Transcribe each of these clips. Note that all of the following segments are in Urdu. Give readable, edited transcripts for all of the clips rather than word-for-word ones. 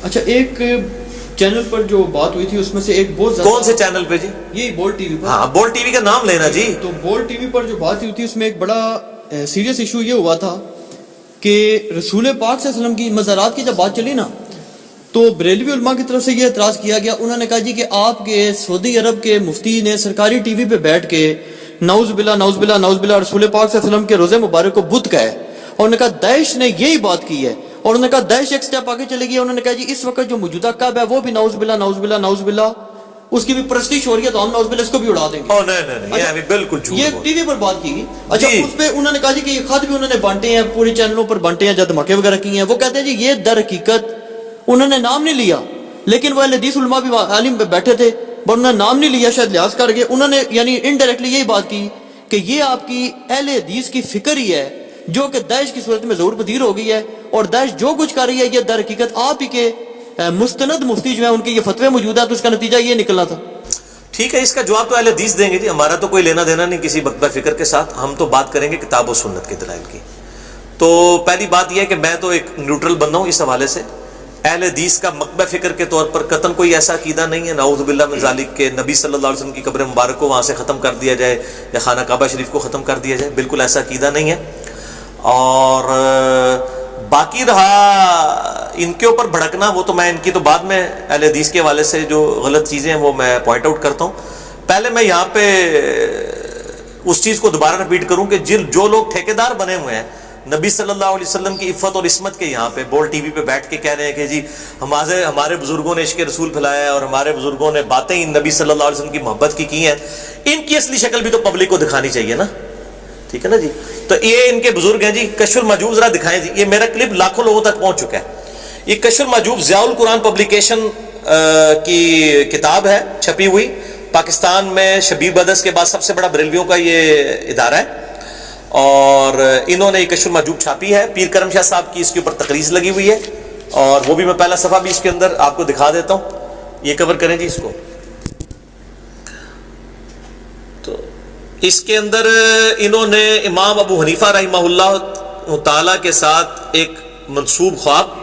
اچھا ایک چینل پر جو بات ہوئی تھی اس میں سے ایک بہت زیادہ، کون سے چینل پہ جی؟ یہی بولٹ ٹی وی پر. ہاں بولٹ ٹی وی کا نام لینا جی. تو بولٹ ٹی وی پر جو بات ہوئی تھی اس میں ایک بڑا سیریس ایشو یہ ہوا تھا کہ رسول پاک صلی اللہ علیہ وسلم کی مزارات کی جب بات چلی نا تو بریلوی علماء کی طرف سے یہ اعتراض کیا گیا. انہوں نے کہا جی کہ آپ کے سعودی عرب کے مفتی نے سرکاری ٹی وی پہ بیٹھ کے نعوذ باللہ نعوذ باللہ نعوذ باللہ رسول پاک صلی اللہ علیہ وسلم کے روزے مبارک کو بت کہا ہے. اور انہوں نے کہا داعش نے یہی بات کی ہے. اور انہوں نے کہا داعش ایک سٹیپ آگے چلے گی. انہوں نے کہا جی اس وقت جو موجودہ کعبہ ہے وہ بھی نعوذ باللہ نعوذ باللہ نعوذ باللہ اس کی بھی پرستش ہو رہی ہے تو ہم نعوذ باللہ اس کو بھی اڑا دیں گے. نہیں یہ بالکل جھوٹ. یہ ٹی وی پر بات کی گئی. اچھا اس پہ انہوں نے کہا جی کہ یہ خط بھی انہوں نے بانٹے ہیں پورے چینلوں پر بانٹے ہیں جب دھماکے وغیرہ کیے ہیں. وہ کہتے ہیں جی یہ در حقیقت انہوں نے نام نہیں لیا لیکن وہ اہل حدیث علماء بھی عالم پہ بیٹھے تھے پر انہوں نے نام نہیں لیا شاید لحاظ کر کے. انہوں نے یعنی انڈائریکٹلی یہی بات کی کہ یہ آپ کی اہل حدیث کی فکر ہی ہے جو کہ داعش کی صورت میں ظہور پذیر ہو گئی ہے اور داعش جو کچھ کر رہی ہے یہ در حقیقت آپ ہی کے مستند مفتی جو ہیں ان کے یہ فتوے موجود ہے تو اس کا نتیجہ یہ نکلنا تھا. ٹھیک ہے اس کا جواب تو اہل حدیث دیں گے جی. ہمارا تو کوئی لینا دینا نہیں کسی مکتبہ فکر کے ساتھ. ہم تو بات کریں گے کتاب و سنت کے دلائل کی. تو پہلی بات یہ ہے کہ میں تو ایک نیوٹرل بندہ ہوں اس حوالے سے. اہل حدیث کا مکتبہ فکر کے طور پر قطعاً کوئی ایسا عقیدہ نہیں ہے نعوذ باللہ من ذالک کہ نبی صلی اللہ علیہ وسلم کی قبر مبارک کو وہاں سے ختم کر دیا جائے یا خانہ کعبہ شریف کو ختم کر دیا جائے. بالکل ایسا عقیدہ نہیں ہے. اور باقی رہا ان کے اوپر بھڑکنا وہ تو میں ان کی تو بعد میں اہل حدیث کے حوالے سے جو غلط چیزیں ہیں وہ میں پوائنٹ آؤٹ کرتا ہوں. پہلے میں یہاں پہ اس چیز کو دوبارہ رپیٹ کروں کہ جو لوگ ٹھیکیدار بنے ہوئے ہیں نبی صلی اللہ علیہ وسلم کی عفت اور عصمت کے یہاں پہ بول ٹی وی پہ بیٹھ کے کہہ رہے ہیں کہ جی ہمارے بزرگوں نے عشق رسول پھیلایا ہے اور ہمارے بزرگوں نے باتیں ہی نبی صلی اللہ علیہ وسلم کی محبت کی ہیں. ان کی اصلی شکل بھی تو پبلک کو دکھانی چاہیے نا. ٹھیک ہے نا جی. تو یہ ان کے بزرگ ہیں جی. کشف المحجوب ذرا دکھائیں جی. یہ میرا کلپ لاکھوں لوگوں تک پہنچ چکا ہے. یہ کشف المحجوب ضیاء القرآن پبلیکیشن کی کتاب ہے چھپی ہوئی. پاکستان میں شبیر بدرس کے بعد سب سے بڑا بریلویوں کا یہ ادارہ ہے اور انہوں نے یہ کشف المحجوب چھاپی ہے. پیر کرم شاہ صاحب کی اس کے اوپر تقریر لگی ہوئی ہے اور وہ بھی میں پہلا صفحہ بھی اس کے اندر آپ کو دکھا دیتا ہوں. یہ کور کریں جی اس کو. تو اس کے اندر انہوں نے امام ابو حنیفہ رحمہ اللہ تعالیٰ کے ساتھ ایک منسوب خواب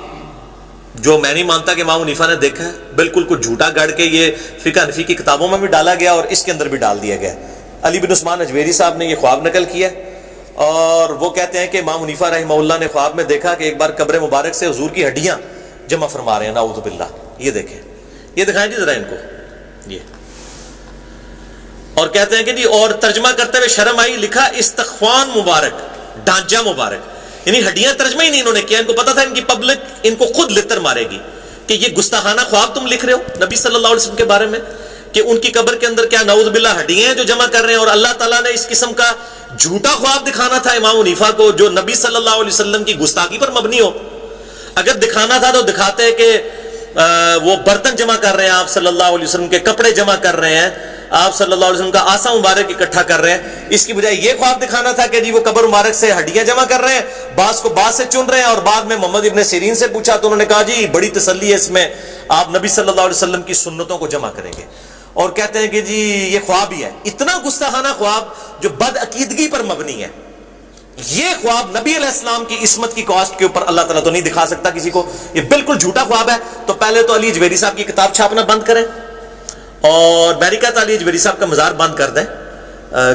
جو میں نہیں مانتا کہ امام حنیفہ نے دیکھا ہے بالکل کچھ جھوٹا گڑ کے یہ فقہ حنفی کی کتابوں میں بھی ڈالا گیا اور اس کے اندر بھی ڈال دیا گیا. علی بن عثمان اجویری صاحب نے یہ خواب نقل کیا اور وہ کہتے ہیں کہ امام حنیفہ رحمہ اللہ نے خواب میں دیکھا کہ ایک بار قبر مبارک سے حضور کی ہڈیاں جمع فرما رہے ہیں نعوذ باللہ. یہ دیکھیں یہ دکھائیں جی ذرا ان کو یہ. اور کہتے ہیں کہ جی اور ترجمہ کرتے ہوئے شرم آئی لکھا استخوان مبارک ڈھانچہ مبارک یعنی ہڈیاں ترجمہ ہی نہیں انہوں نے کیا. ان کو پتا تھا ان کی پبلک ان کو خود لتر مارے گی کہ یہ گستاخانہ خواب تم لکھ رہے ہو نبی صلی اللہ علیہ وسلم کے بارے میں کہ ان کی قبر کے اندر کیا نعوذ باللہ ہڈیاں ہیں جو جمع کر رہے ہیں. اور اللہ تعالیٰ نے اس قسم کا جھوٹا خواب دکھانا تھا امام حنیفہ کو جو نبی صلی اللہ علیہ وسلم کی گستاخی پر مبنی ہو. اگر دکھانا تھا تو دکھاتے کہ وہ برتن جمع کر رہے ہیں آپ صلی اللہ علیہ وسلم کے کپڑے جمع کر رہے ہیں آپ صلی اللہ علیہ وسلم کا آسا مبارک اکٹھا کر رہے ہیں. اس کی بجائے یہ خواب دکھانا تھا کہ جی وہ قبر مبارک سے ہڈیاں جمع کر رہے ہیں بعض کو بعض سے چن رہے ہیں. اور بعد میں محمد ابن سیرین سے پوچھا تو انہوں نے کہا جی بڑی تسلی ہے اس میں آپ نبی صلی اللہ علیہ وسلم کی سنتوں کو جمع کریں گے. اور کہتے ہیں کہ جی یہ خواب ہی ہے. اتنا گستاخانہ خواب جو بد عقیدگی پر مبنی ہے. یہ خواب نبی علیہ السلام کی عصمت کی کاسٹ کے اوپر اللہ تعالیٰ تو نہیں دکھا سکتا کسی کو. یہ بالکل جھوٹا خواب ہے. تو پہلے تو علی اجویری صاحب کی کتاب چھاپنا بند کریں اور میں نہیں کہتا علی اجویری صاحب کا مزار بند کر دیں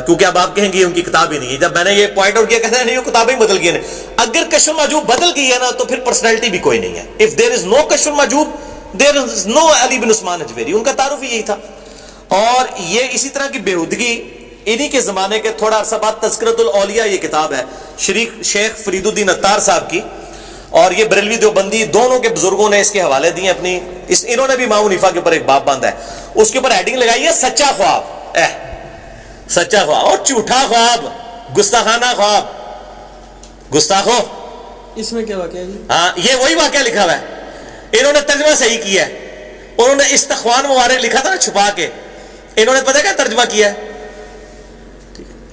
کیونکہ اب آپ کہیں گے ان کی کتاب ہی نہیں ہے. جب میں نے یہ پوائنٹ آؤٹ کیا کہتے ہیں نہیں وہ کتابیں بدل گئی ہیں. اگر کشف المحجوب بدل گئی ہے نا تو پھر پرسنالٹی بھی کوئی نہیں ہے. اف دیر از نو کشف المحجوب دیر از نو علی بن عثمان اجویری. ان کا تعارف ہی یہی تھا. اور یہ اسی طرح کی بےہودگی انہی کے زمانے کے تھوڑا عرصہ بعد تذکرۃ الاولیاء یہ کتاب ہے شیخ فرید الدین عطار صاحب کی اور یہ بریلوی دیوبندی دونوں کے بزرگوں نے اس کے حوالے دیے اپنی. انہوں نے بھی امام حنیفہ کے اوپر ایک باب باندھا ہے. اس کے اوپر ہیڈنگ لگائی ہے سچا خواب. سچا خواب اور جھوٹا خواب گستاخانہ خواب گستاخو. اس میں کیا واقعہ ہے جی؟ ہاں یہ وہی واقعہ لکھا ہوا ہے. انہوں نے ترجمہ صحیح کیا ہے. انہوں نے استخوان مبارک لکھا تھا نا چھپا کے. انہوں نے پتہ کیا ترجمہ کیا ہے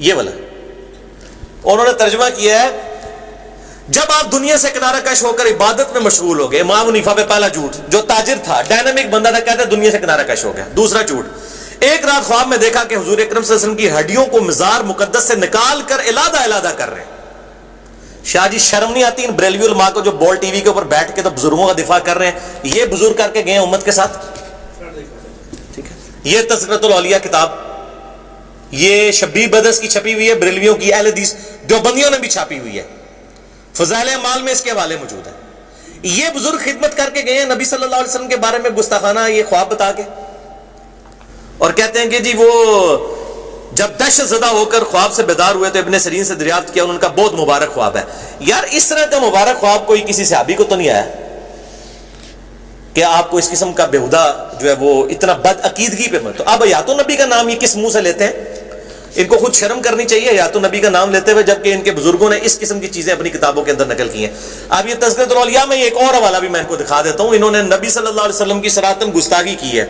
یہ والا. انہوں نے ترجمہ کیا ہے جب آپ دنیا سے کنارہ کش ہو کر عبادت میں مشغول ہو گئے. امام حنیفہ پہ پہلا جھوٹ جو تاجر تھا ڈائنامک بندہ تھا کہتا ہے دنیا سے کنارہ کش ہو گیا. دوسرا جھوٹ ایک رات خواب میں دیکھا کہ حضور اکرم صلی اللہ علیہ وسلم کی ہڈیوں کو مزار مقدس سے نکال کر علادہ علادہ کر رہے ہیں. شاہ جی شرم نہیں آتی ان بریلوی علماء کو جو بول ٹی وی کے اوپر بیٹھ کے تو بزرگوں کا دفاع کر رہے ہیں؟ یہ بزرگ کر کے گئے ہیں امت کے ساتھ. ٹھیک ہے, یہ تذکرۃ الاولیاء کتاب یہ شبیر بدرس کی چھپی ہوئی ہے, بریلویوں کی اہل حدیث دیوبندیوں نے بھی چھاپی ہوئی ہے, فضائل اعمال میں اس کے حوالے موجود ہیں. یہ بزرگ خدمت کر کے گئے ہیں نبی صلی اللہ علیہ وسلم کے بارے میں گستاخانہ یہ خواب بتا کے, اور کہتے ہیں کہ جی وہ جب دہشت زدہ ہو کر خواب سے بیدار ہوئے تو ابن سیرین سے دریافت کیا, ان کا بہت مبارک خواب ہے. یار اس طرح کا مبارک خواب کوئی کسی صحابی کو تو نہیں آیا کہ آپ کو اس قسم کا بےہودہ جو ہے وہ اتنا بد عقیدگی پہ مت. تو اب حیات النبی کا نام یہ کس منہ سے لیتے ہیں؟ ان کو خود شرم کرنی چاہیے حیات النبی کا نام لیتے ہوئے, جبکہ ان کے بزرگوں نے اس قسم کی چیزیں اپنی کتابوں کے اندر نقل کی ہیں. اب یہ تذکرۃ الاولیاء میں ایک اور حوالہ بھی میں ان کو دکھا دیتا ہوں. انہوں نے نبی صلی اللہ علیہ وسلم کی صراحتاً گستاخی کی ہے.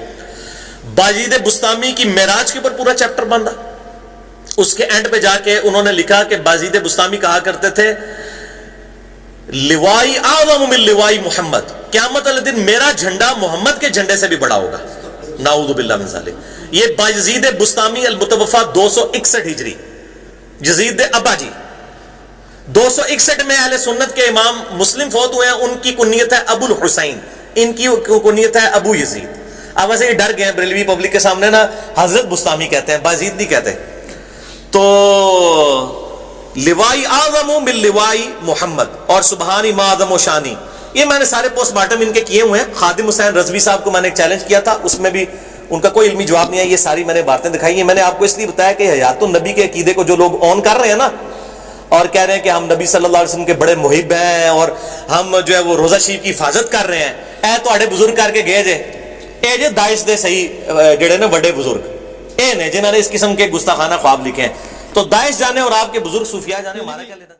باجید بستامی کی معراج کے اوپر پورا چیپٹر باندھا, اس کے اینڈ پہ جا کے انہوں نے لکھا کہ باجید بستامی کہا کرتے تھے لوائی اعظم من لوائی محمد, قیامت والے دن میرا جھنڈا محمد کے جھنڈے سے بھی بڑا ہوگا. نعوذ باللہ من ذالک. یہ باجید بستامی المتوفا 261 ہجری, یزید ابا جی 261 میں اہل سنت کے امام مسلم فوت ہوئے ہیں. ان کی کنیت ہے ابو الحسین, ان کی کنیت ہے ابو یزید. اب ویسے یہ ڈر گئے ہیں بریلوی پبلک کے سامنے نا, حضرت بستامی کہتے ہیں, باجید نہیں کہتے. تو لوائی اعظم من لوائی محمد اور سبحانی ما اعظم و شانی, یہ میں نے سارے پوسٹ مارٹم ان کے کیے ہوئے ہیں. خادم حسین رضوی صاحب کو میں نے ایک چیلنج کیا تھا, اس میں بھی ان کا کوئی علمی جواب نہیں ہے. یہ ساری میں نے باتیں دکھائی ہیں. میں نے آپ کو اس لیے بتایا کہ حیات النبی کے عقیدے کو جو لوگ آن کر رہے ہیں نا اور کہہ رہے ہیں کہ ہم نبی صلی اللہ علیہ وسلم کے بڑے محب ہیں اور ہم جو ہے وہ روزہ شریف کی حفاظت کر رہے ہیں, اے تو بزرگ کر کے گئے جے اے جے داعش دے صحیح جڑے نے بڑے بزرگ اے نے جنہوں نے اس قسم کے گستاخانہ خواب لکھے ہیں. تو داعش جانے اور آپ کے بزرگ صوفیاء جانے, ہمارا کیا لینا.